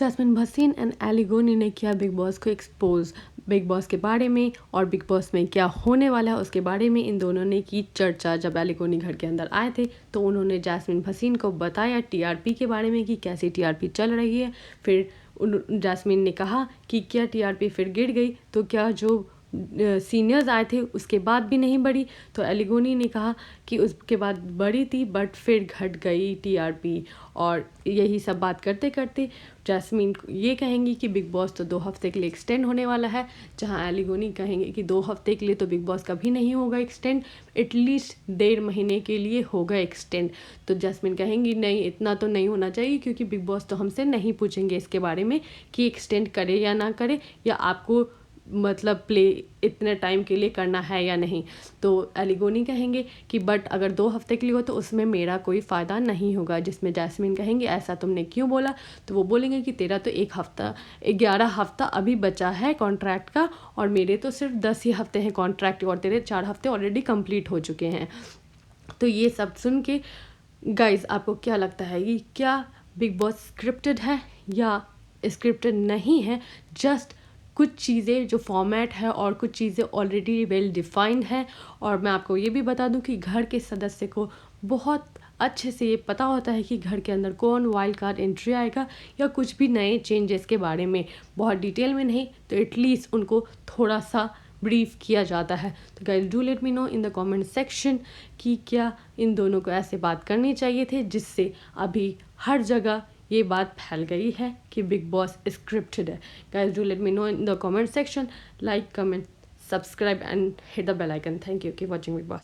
Jasmine Bhasin and एलिगोनी ने किया big boss को एक्सपोज। बिग बॉस के बारे में और बिग बॉस में क्या होने वाला है उसके बारे में इन दोनों ने की चर्चा। जब एलिगोनी घर के अंदर आए थे तो उन्होंने जैस्मिन भसीन को बताया टीआरपी के बारे में कि कैसी टीआरपी चल रही है। फिर जैस्मिन ने कहा कि क्या टीआरपी फिर गिर गई, तो क्या जो सीनियर्स आए थे उसके बाद भी नहीं बढ़ी। तो एलिगोनी ने कहा कि उसके बाद बढ़ी थी बट फिर घट गई टीआरपी। और यही सब बात करते करते जैस्मिन ये कहेंगी कि बिग बॉस तो 2 हफ्ते के लिए एक्सटेंड होने वाला है, जहां एलिगोनी कहेंगे कि 2 हफ्ते के लिए तो बिग बॉस कभी नहीं होगा एक्सटेंड, एटलीस्ट 1.5 महीने के लिए होगा एक्सटेंड। तो जैस्मिन कहेंगी नहीं, इतना तो नहीं होना चाहिए, क्योंकि बिग बॉस तो हमसे नहीं पूछेंगे इसके बारे में कि एक्सटेंड करे या ना करे, या आपको मतलब प्ले इतने टाइम के लिए करना है या नहीं। तो एलिगोनी कहेंगे कि बट अगर 2 हफ्ते के लिए हो तो उसमें मेरा कोई फ़ायदा नहीं होगा। जिसमें जैस्मिन कहेंगे ऐसा तुमने क्यों बोला, तो वो बोलेंगे कि तेरा तो 11 हफ्ता अभी बचा है कॉन्ट्रैक्ट का, और मेरे तो सिर्फ 10 ही हफ्ते हैं कॉन्ट्रैक्ट, और तेरे 4 हफ्ते ऑलरेडी कंप्लीट हो चुके हैं। तो ये सब सुन के गाइज आपको क्या लगता है, ये क्या बिग बॉस स्क्रिप्टेड है या स्क्रिप्टेड नहीं है? जस्ट कुछ चीज़ें जो फॉर्मेट है और कुछ चीज़ें ऑलरेडी वेल डिफाइंड है। और मैं आपको ये भी बता दूं कि घर के सदस्य को बहुत अच्छे से ये पता होता है कि घर के अंदर कौन वाइल्ड कार्ड एंट्री आएगा, या कुछ भी नए चेंजेस के बारे में बहुत डिटेल में नहीं तो एटलीस्ट उनको थोड़ा सा ब्रीफ किया जाता है। तो guys do let me know in the comment section कि क्या इन दोनों को ऐसे बात करनी चाहिए थे, जिससे अभी हर जगह ये बात फैल गई है कि बिग बॉस स्क्रिप्टेड है। Guys do let me know in the comment section, like, comment, subscribe and hit the bell icon. Thank you, keep watching Bigg boss.